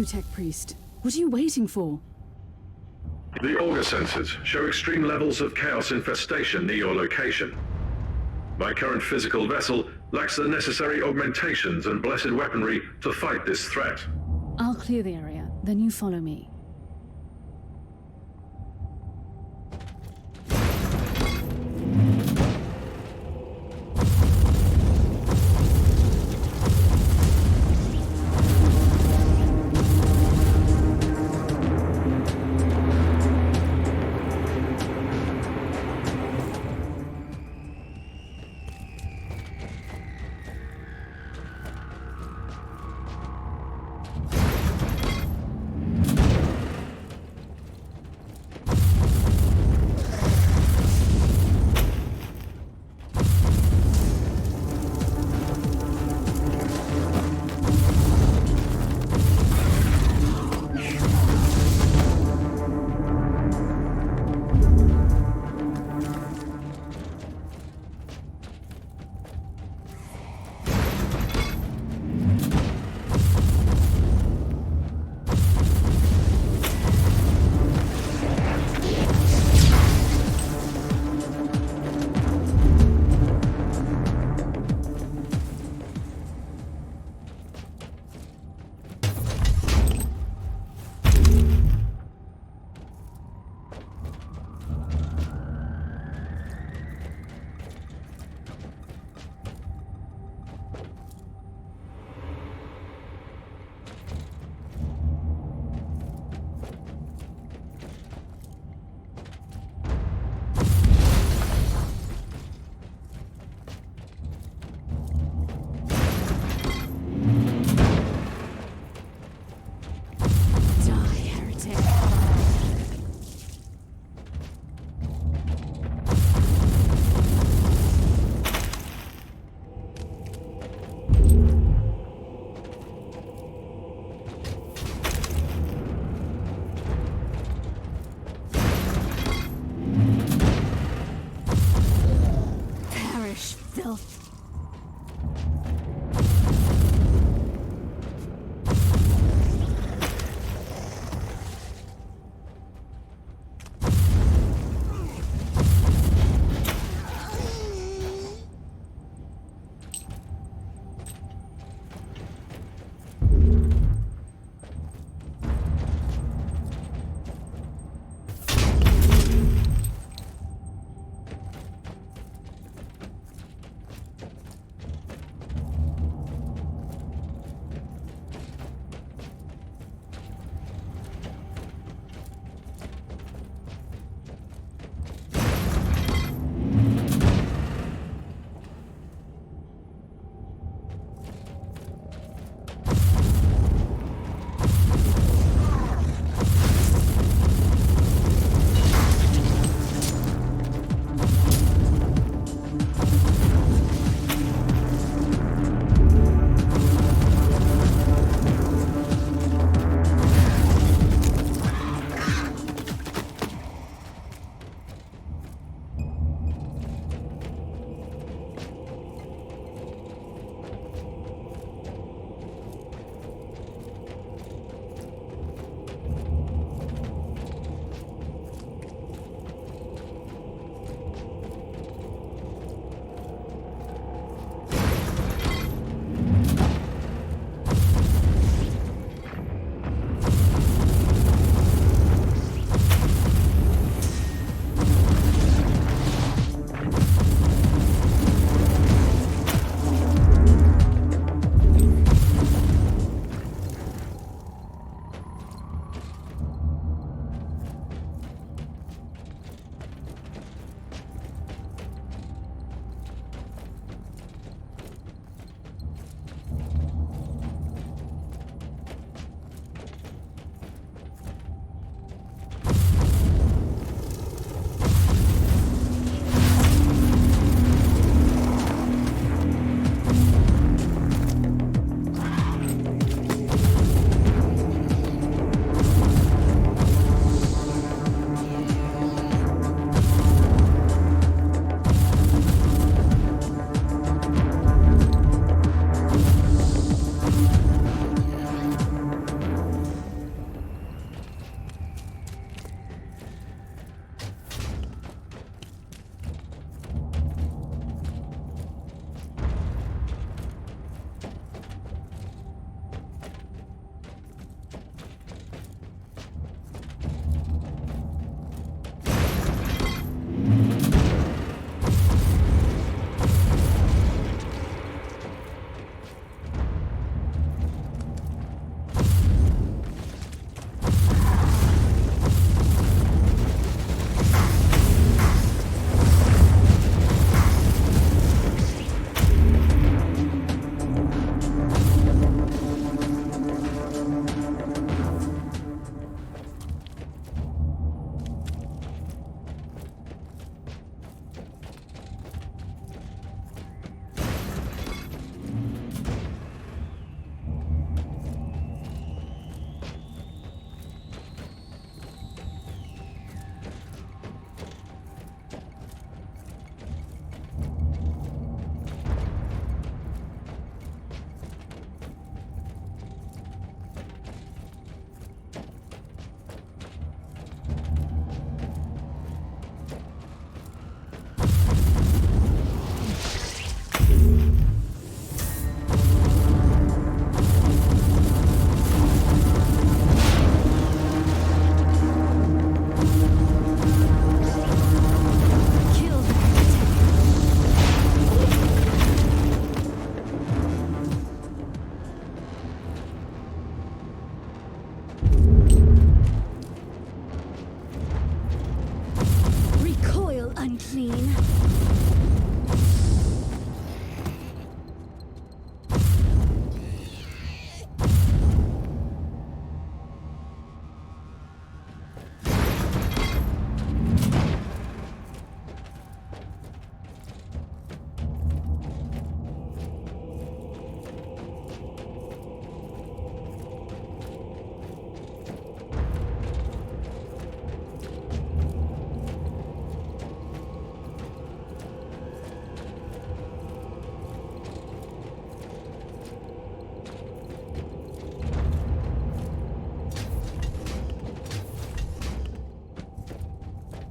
you, Tech Priest. What are you waiting for? The auger sensors show extreme levels of chaos infestation near your location. My current physical vessel lacks the necessary augmentations and blessed weaponry to fight this threat. I'll clear the area, then you follow me.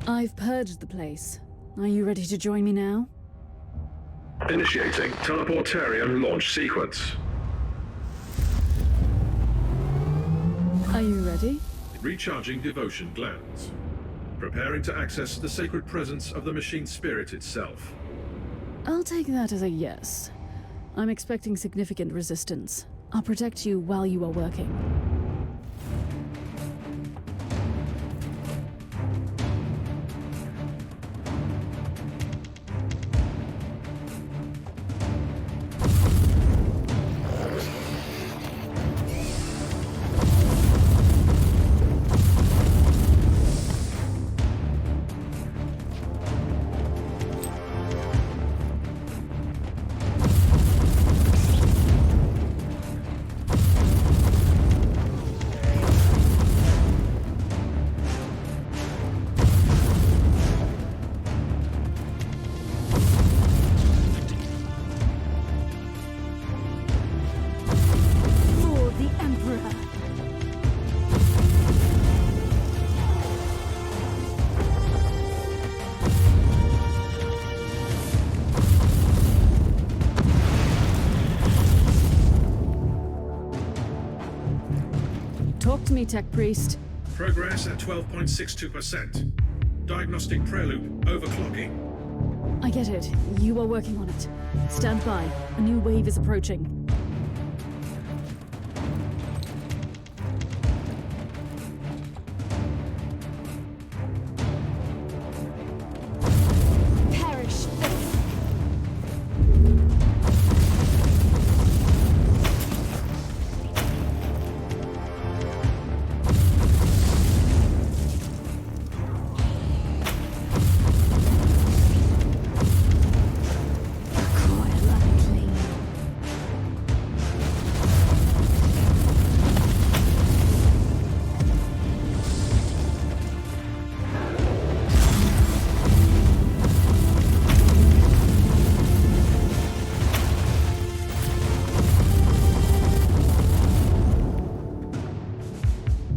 I've purged the place. Are you ready to join me now? Initiating teleportarium launch sequence. Are you ready? Recharging devotion glands. Preparing to access the sacred presence of the machine spirit itself. I'll take that as a yes. I'm expecting significant resistance. I'll protect you while you are working. Talk to me, Tech Priest. Progress at 12.62%. Diagnostic prelude overclocking. I get it. You are working on it. Stand by. A new wave is approaching. Perish.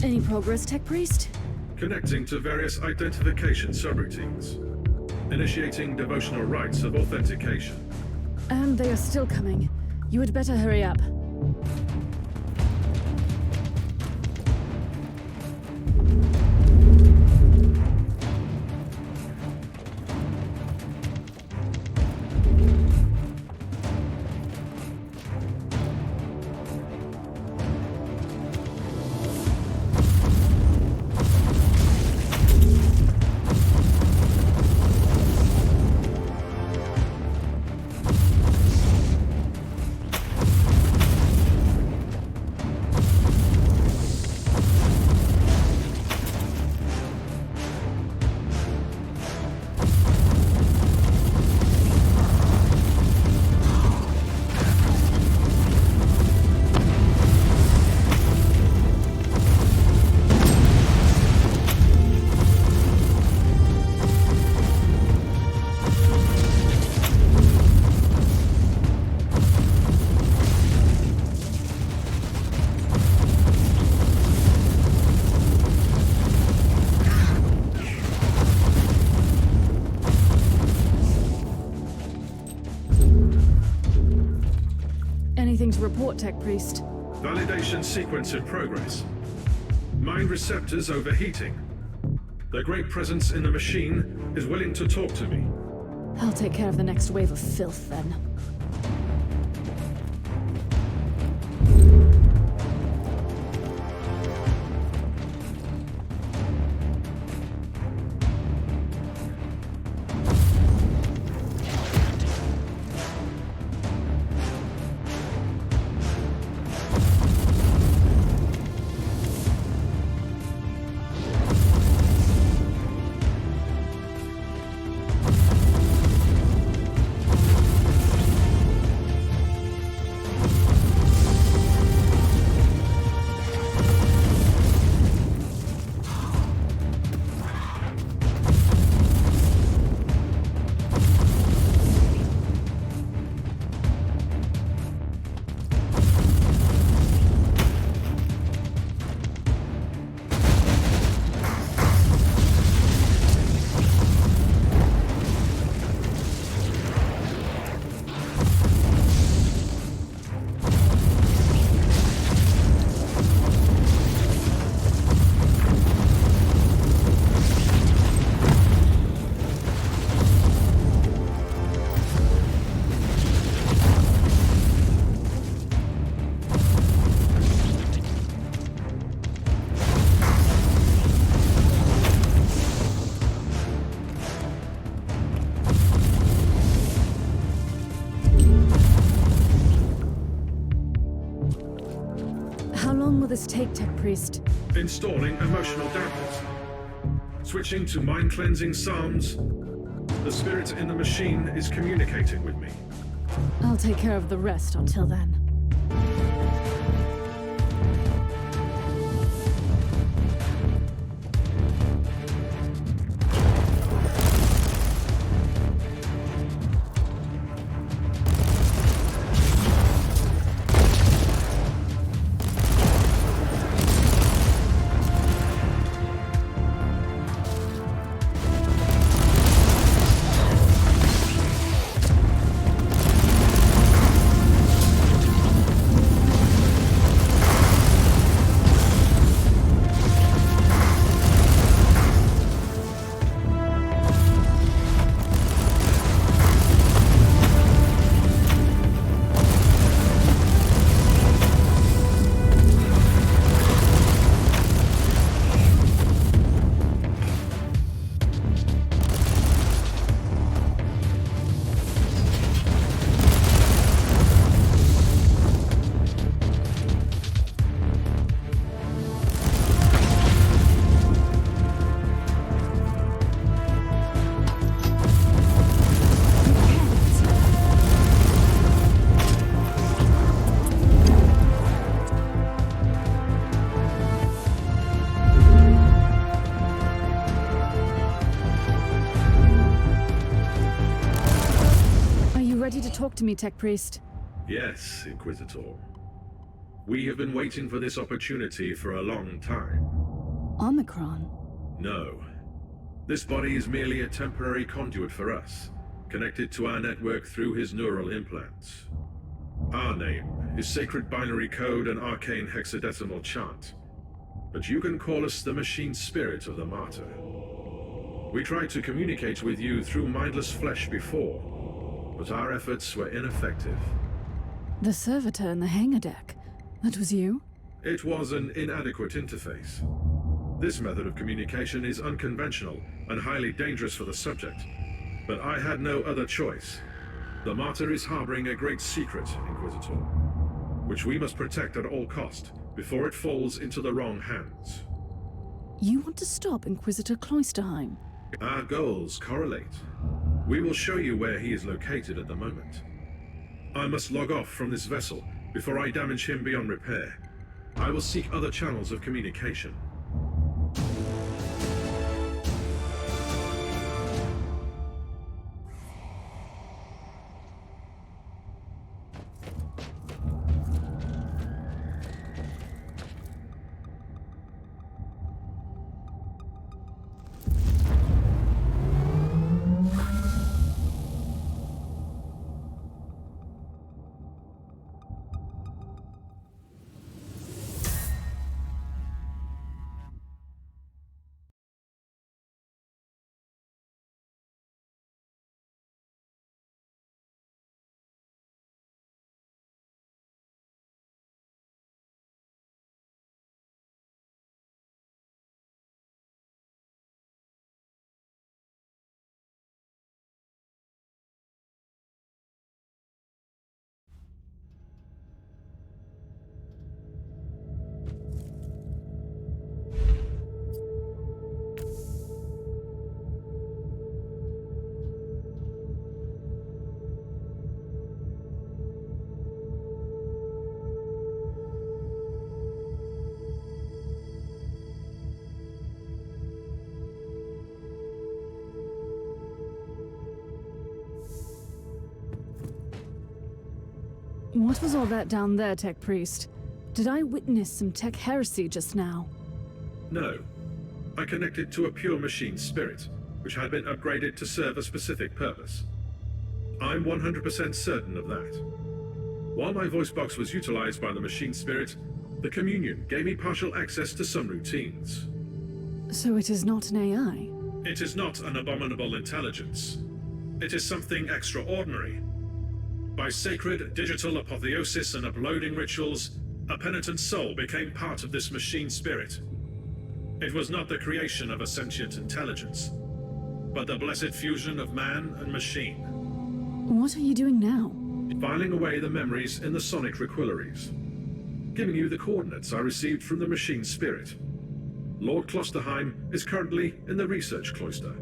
Any progress, Tech Priest? Connecting to various identification subroutines. Initiating devotional rites of authentication. And they are still coming. You had better hurry up. Anything to report, Tech Priest? Validation sequence in progress. Mind receptors overheating. Their great presence in the machine is willing to talk to me. I'll take care of the next wave of filth, then. How long will this take, Tech Priest? Installing emotional dampers. Switching to mind-cleansing psalms. The spirit in the machine is communicating with me. I'll take care of the rest until then. Ready to talk to me, Tech Priest? Yes, Inquisitor. We have been waiting for this opportunity for a long time. Omicron? No. This body is merely a temporary conduit for us, connected to our network through his neural implants. Our name is Sacred Binary Code and Arcane Hexadecimal Chant, but you can call us the machine spirit of the Martyr. We tried to communicate with you through mindless flesh before, but our efforts were ineffective. The servitor in the hangar deck. That was you? It was an inadequate interface. This method of communication is unconventional and highly dangerous for the subject, but I had no other choice. The Martyr is harboring a great secret, Inquisitor, which we must protect at all cost before it falls into the wrong hands. You want to stop Inquisitor Cloisterheim? Our goals correlate. We will show you where he is located at the moment. I must log off from this vessel before I damage him beyond repair. I will seek other channels of communication. What was all that down there, Tech Priest? Did I witness some tech heresy just now? No. I connected to a pure machine spirit, which had been upgraded to serve a specific purpose. I'm 100% certain of that. While my voice box was utilized by the machine spirit, the communion gave me partial access to some routines. So it is not an AI? It is not an abominable intelligence. It is something extraordinary. By sacred digital apotheosis and uploading rituals, a penitent soul became part of this machine spirit. It was not the creation of a sentient intelligence, but the blessed fusion of man and machine. What are you doing now? Filing away the memories in the sonic requillaries. giving you the coordinates I received from the machine spirit. Lord Klosterheim is currently in the research cloister.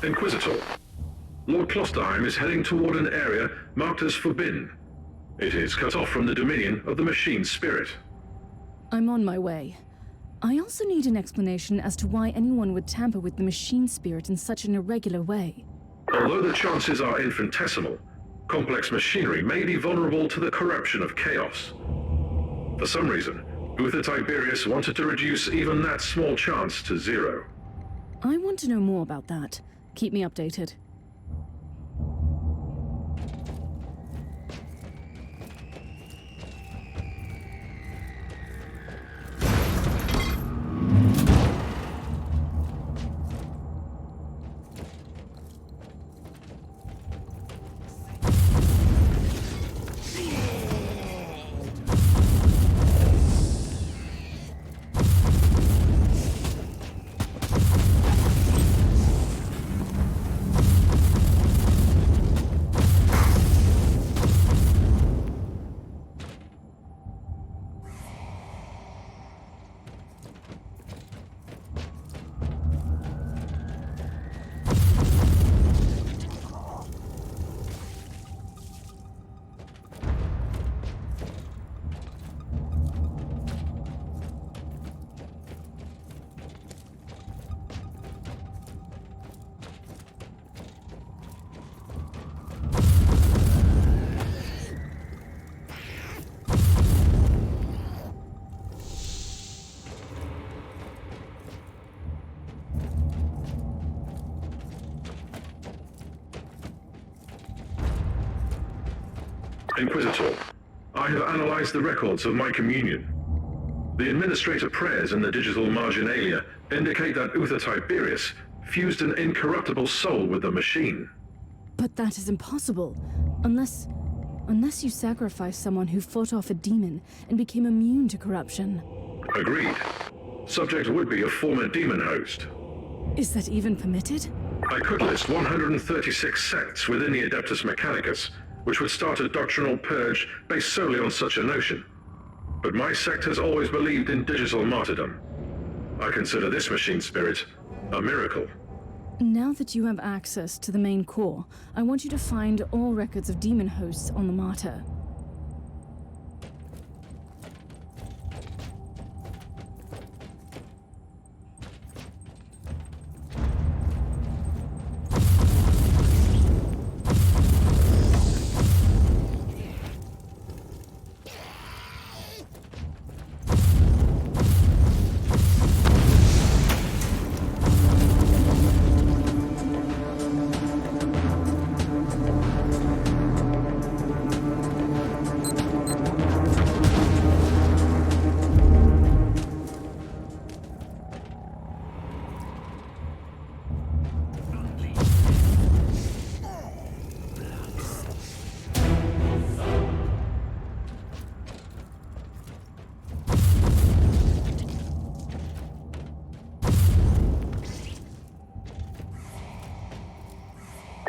Inquisitor, Lord Klosterheim is heading toward an area marked as forbidden. It is cut off from the dominion of the machine spirit. I'm on my way. I also need an explanation as to why anyone would tamper with the machine spirit in such an irregular way. Although the chances are infinitesimal, complex machinery may be vulnerable to the corruption of chaos. For some reason, Uther Tiberius wanted to reduce even that small chance to zero. I want to know more about that. Keep me updated. Inquisitor, I have analyzed the records of my communion. The administrator prayers in the digital marginalia indicate that Uther Tiberius fused an incorruptible soul with the machine. But that is impossible. Unless you sacrifice someone who fought off a demon and became immune to corruption. Agreed. Subject would be a former demon host. Is that even permitted? I could list 136 sects within the Adeptus Mechanicus, which would start a doctrinal purge based solely on such a notion. But my sect has always believed in digital martyrdom. I consider this machine spirit a miracle. Now that you have access to the main core, I want you to find all records of demon hosts on the Martyr.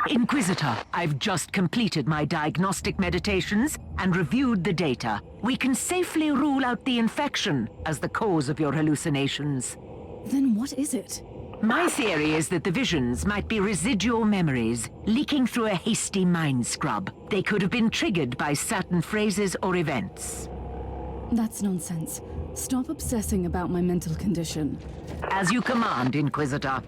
Inquisitor, I've just completed my diagnostic meditations and reviewed the data. We can safely rule out the infection as the cause of your hallucinations. Then what is it? My theory is that the visions might be residual memories, leaking through a hasty mind scrub. They could have been triggered by certain phrases or events. That's nonsense. Stop obsessing about my mental condition. As you command, Inquisitor.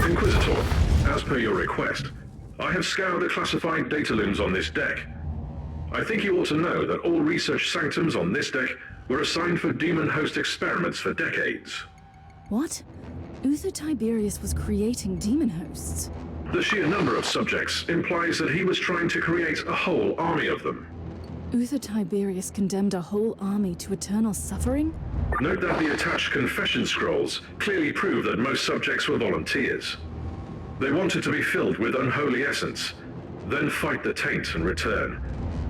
Inquisitor, as per your request, I have scoured the classified data looms on this deck. I think you ought to know that all research sanctums on this deck were assigned for demon host experiments for decades. What? Uther Tiberius was creating demon hosts? The sheer number of subjects implies that he was trying to create a whole army of them. Uther Tiberius condemned a whole army to eternal suffering? Note that the attached confession scrolls clearly prove that most subjects were volunteers. They wanted to be filled with unholy essence, then fight the taint and return,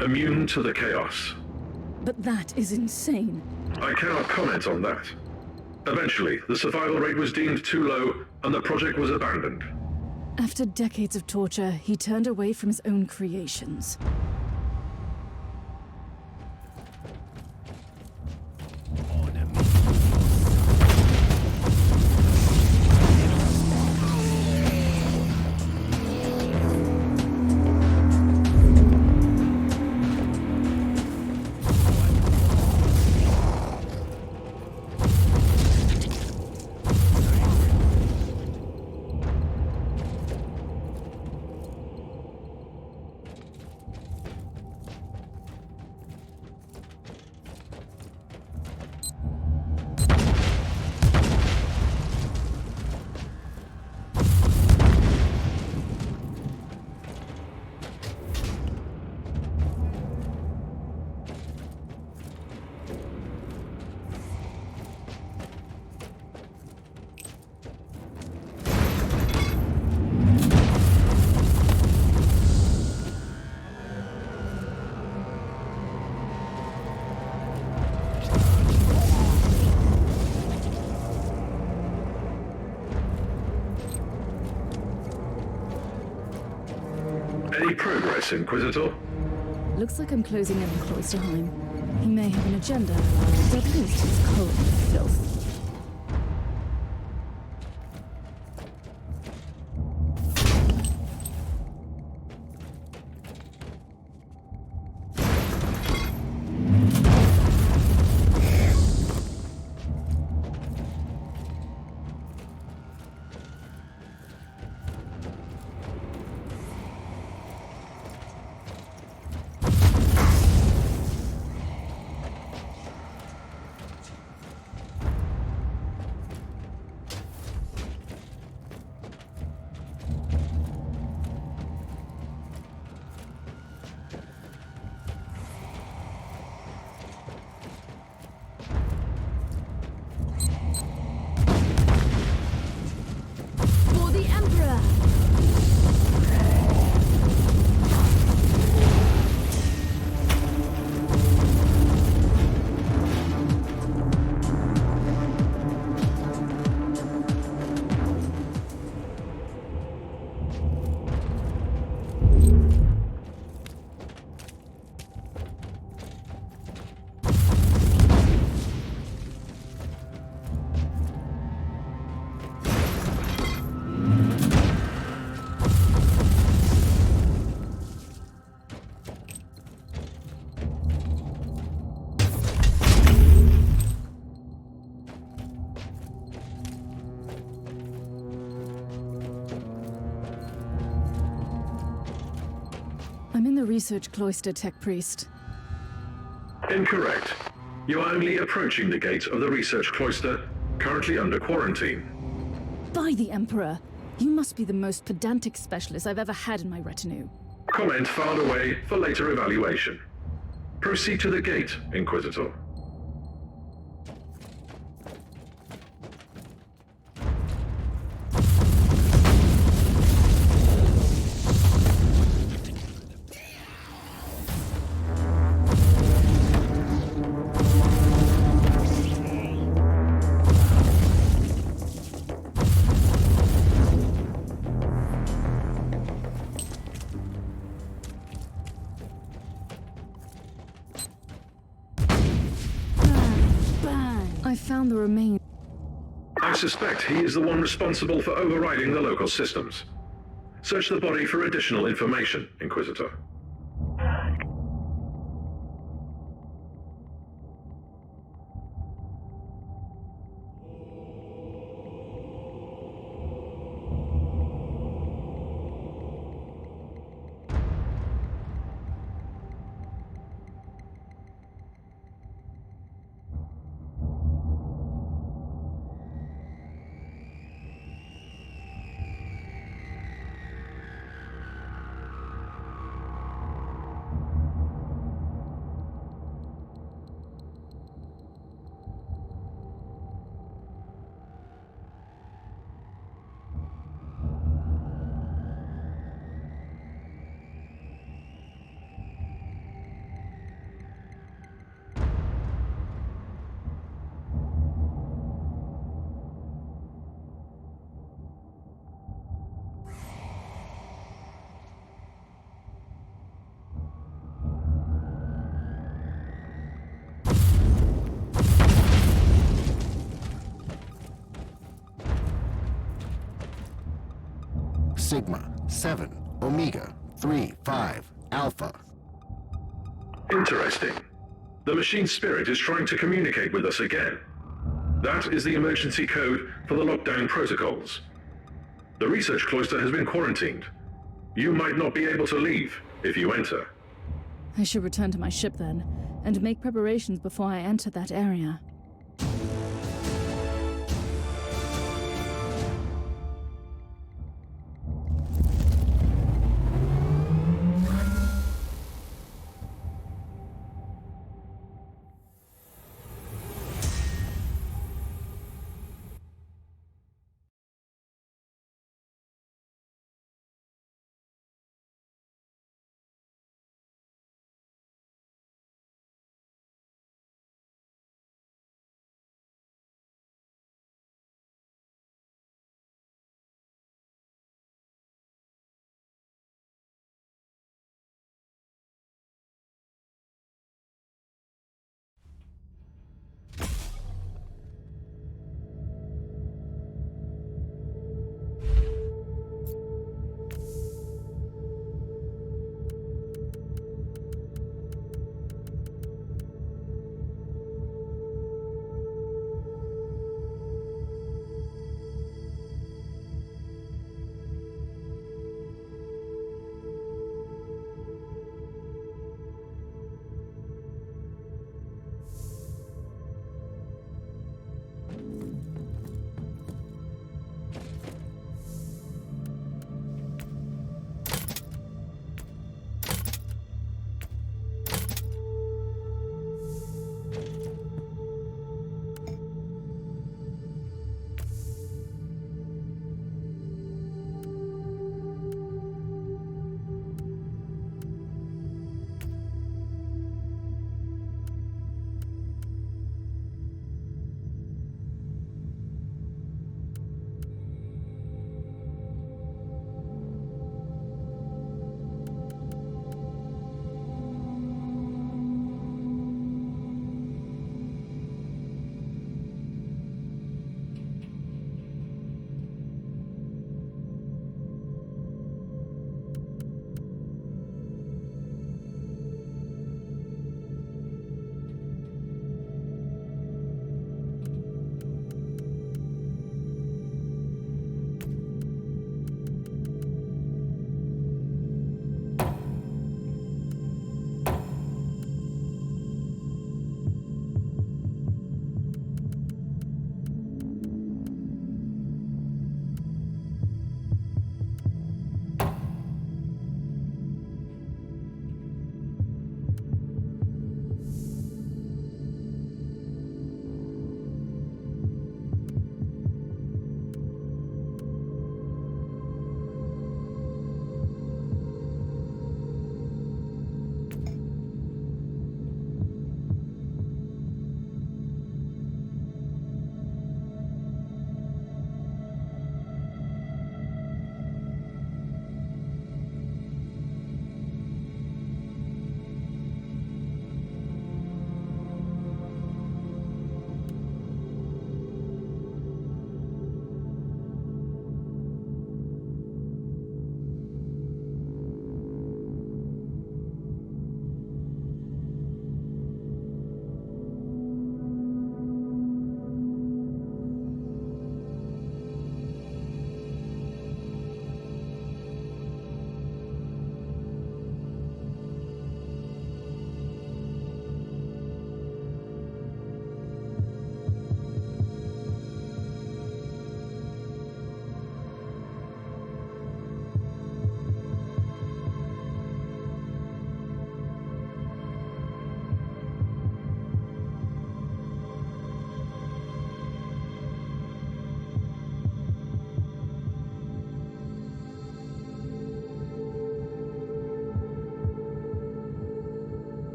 immune to the chaos. But that is insane. I cannot comment on that. Eventually, the survival rate was deemed too low, and the project was abandoned. After decades of torture, he turned away from his own creations. this, Inquisitor? Looks like I'm closing in on Cloisterheim. He may have an agenda, but at least he's cold and filth. I'm in the research cloister, Tech Priest. Incorrect. You are only approaching the gate of the research cloister, currently under quarantine. By the Emperor! You must be the most pedantic specialist I've ever had in my retinue. Comment filed away for later evaluation. Proceed to the gate, Inquisitor. I found the remains. I suspect he is the one responsible for overriding the local systems. Search the body for additional information, Inquisitor. Sigma 7 Omega 3 5 Alpha. Interesting. The machine spirit is trying to communicate with us again. That is the emergency code for the lockdown protocols. The research cloister has been quarantined. You might not be able to leave if you enter. I should return to my ship then, and make preparations before I enter that area.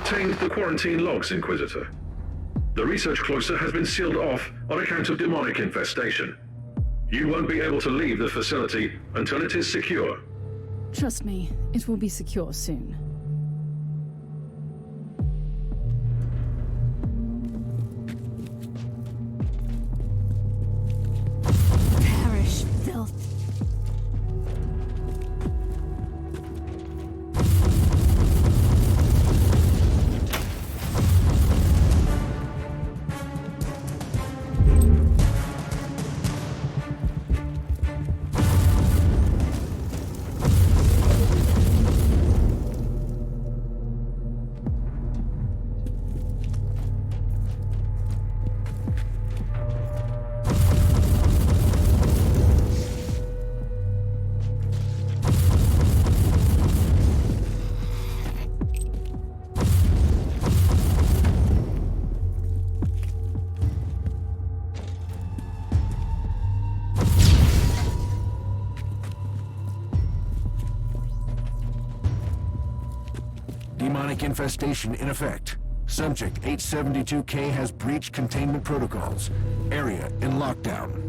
obtained the quarantine logs, Inquisitor. The research cloister has been sealed off on account of demonic infestation. You won't be able to leave the facility until it is secure. Trust me, it will be secure soon. Perish, filth. Demonic infestation in effect. Subject 872K has breached containment protocols. Area in lockdown.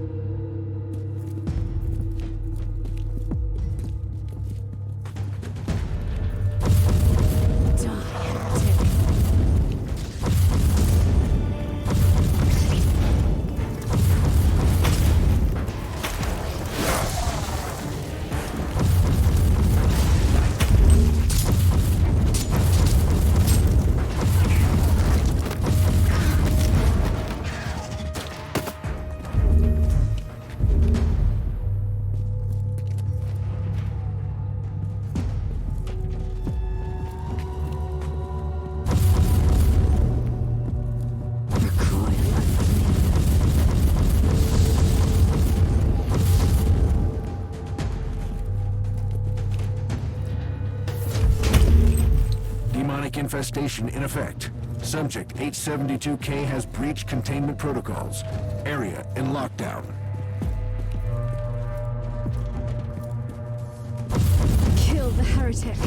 Infestation in effect. Subject 872K has breached containment protocols. Area in lockdown. Kill the heretic.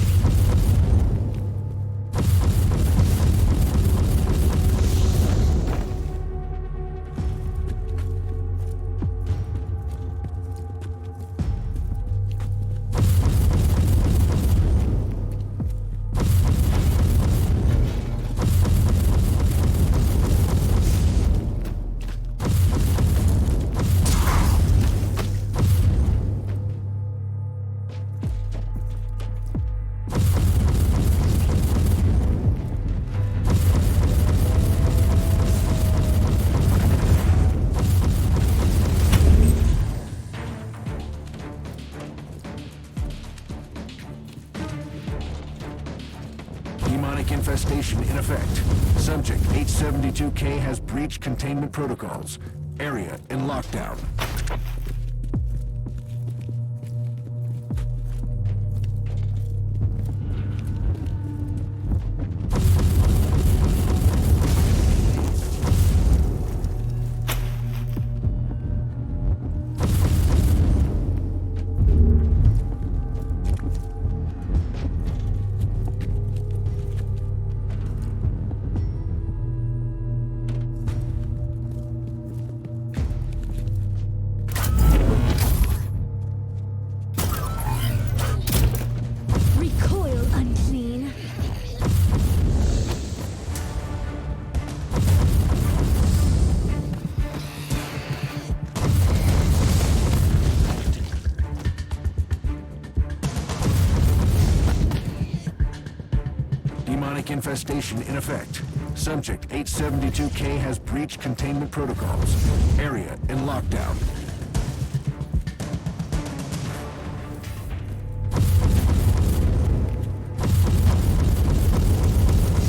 Infestation in effect. Subject 872K has breached containment protocols. Area in lockdown. Infestation in effect. Subject 872K has breached containment protocols. Area in lockdown.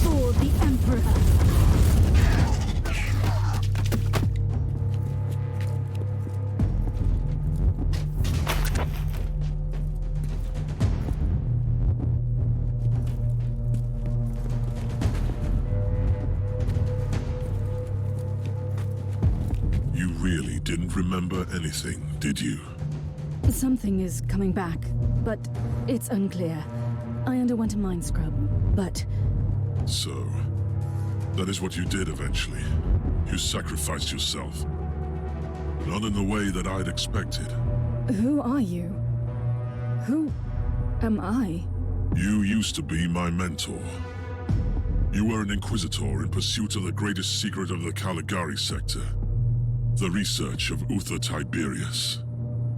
For the Emperor. Didn't remember anything, did you? Something is coming back, but it's unclear. I underwent a mind scrub, but So, that is what you did eventually. You sacrificed yourself. Not in the way that I'd expected. Who are you? Who am I? You used to be my mentor. You were an Inquisitor in pursuit of the greatest secret of the Caligari Sector. The research of Uther Tiberius.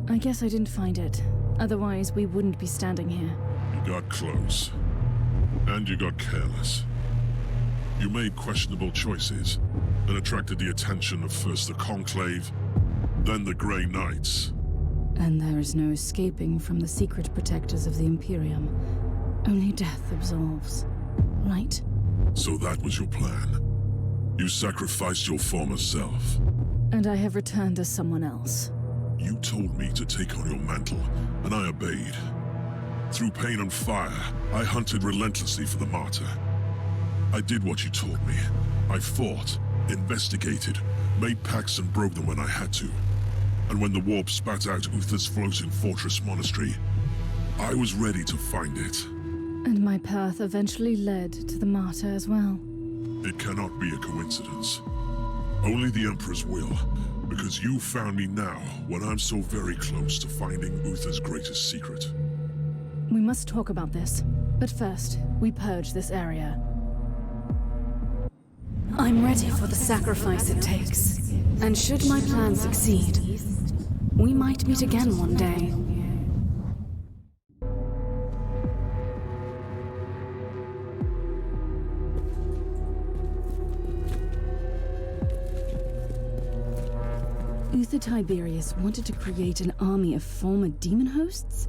I guess I didn't find it. Otherwise, we wouldn't be standing here. You got close. And you got careless. You made questionable choices, and attracted the attention of first the Conclave, then the Grey Knights. And there is no escaping from the secret protectors of the Imperium. Only death absolves. Right? So that was your plan. You sacrificed your former self. And I have returned as someone else. You told me to take on your mantle, and I obeyed. Through pain and fire, I hunted relentlessly for the Martyr. I did what you told me. I fought, investigated, made pacts and broke them when I had to. And when the warp spat out Uther's floating fortress-monastery, I was ready to find it. And my path eventually led to the Martyr as well. It cannot be a coincidence. Only the Emperor's will, because you found me now when I'm so very close to finding Uther's greatest secret. We must talk about this. But first, we purge this area. I'm ready for the sacrifice it takes. And should my plan succeed, we might meet again one day. Uther Tiberius wanted to create an army of former demon hosts?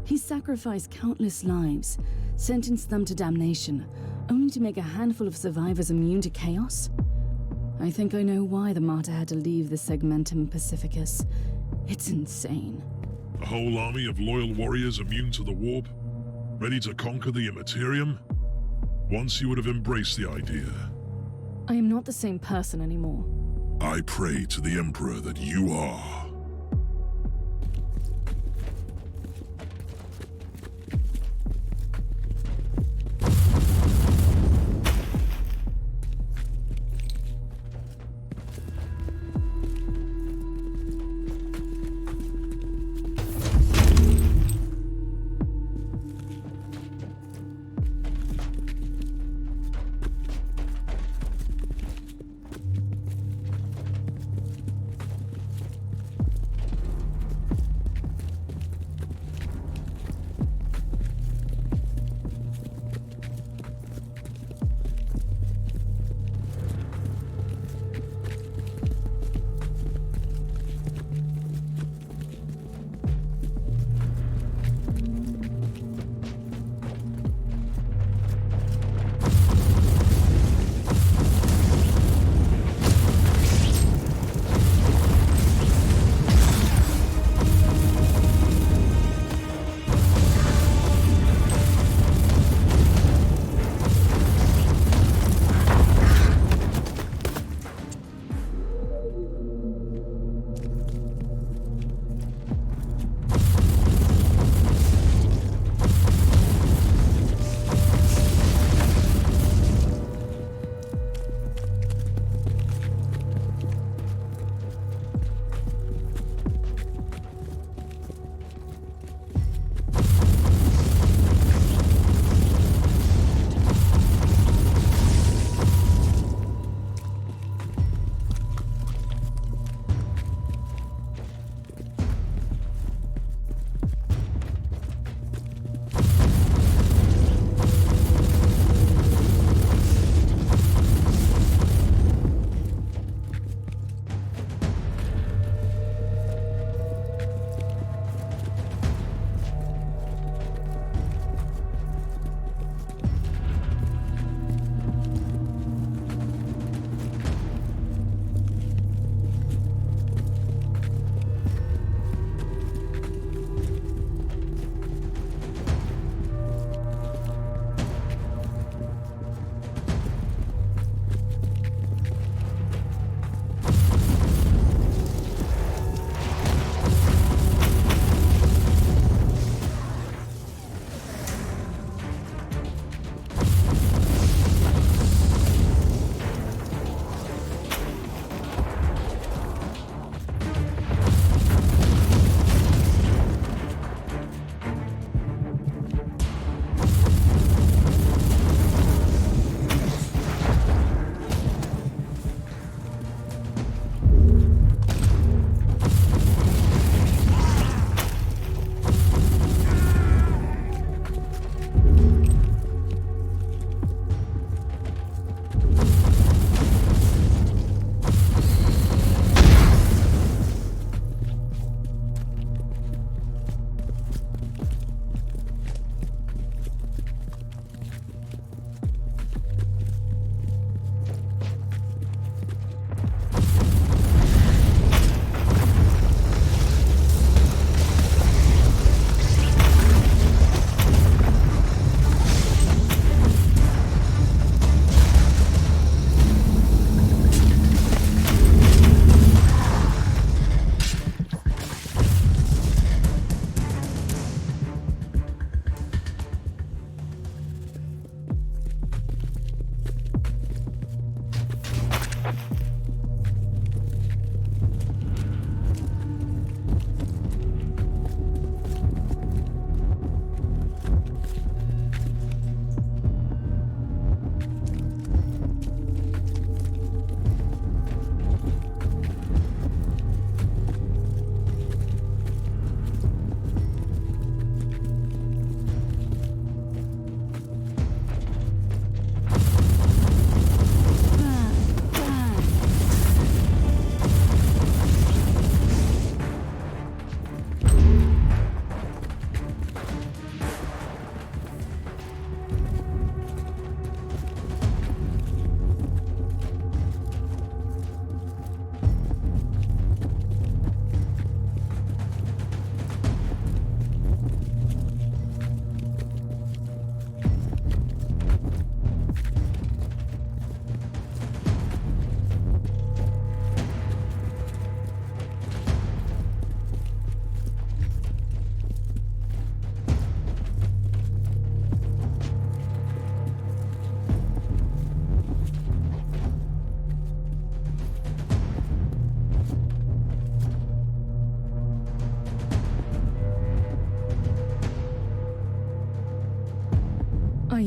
He sacrificed countless lives, sentenced them to damnation, only to make a handful of survivors immune to chaos? I think I know why the Martyr had to leave the Segmentum Pacificus. It's insane. A whole army of loyal warriors immune to the warp? Ready to conquer the Imperium? Once you would have embraced the idea. I am not the same person anymore. I pray to the Emperor that you are.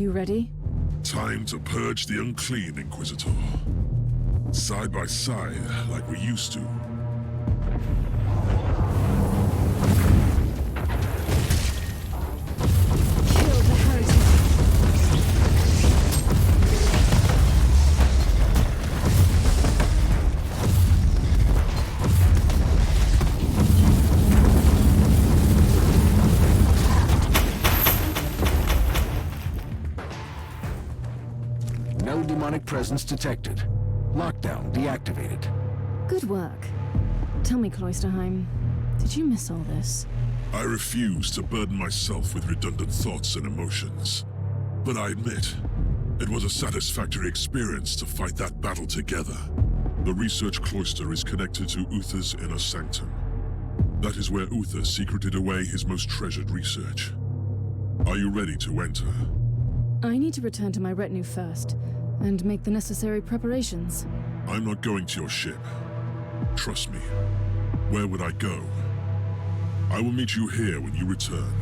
you ready? Time to purge the unclean, Inquisitor. Side by side, like we used to. Kill the heretic. No demonic presence detected. Lockdown deactivated. Good work. Tell me, Cloisterheim, did you miss all this? I refuse to burden myself with redundant thoughts and emotions. But I admit, it was a satisfactory experience to fight that battle together. The research cloister is connected to Uther's inner sanctum. That is where Uther secreted away his most treasured research. Are you ready to enter? I need to return to my retinue first, and make the necessary preparations. I'm not going to your ship. Trust me. Where would I go? I will meet you here when you return.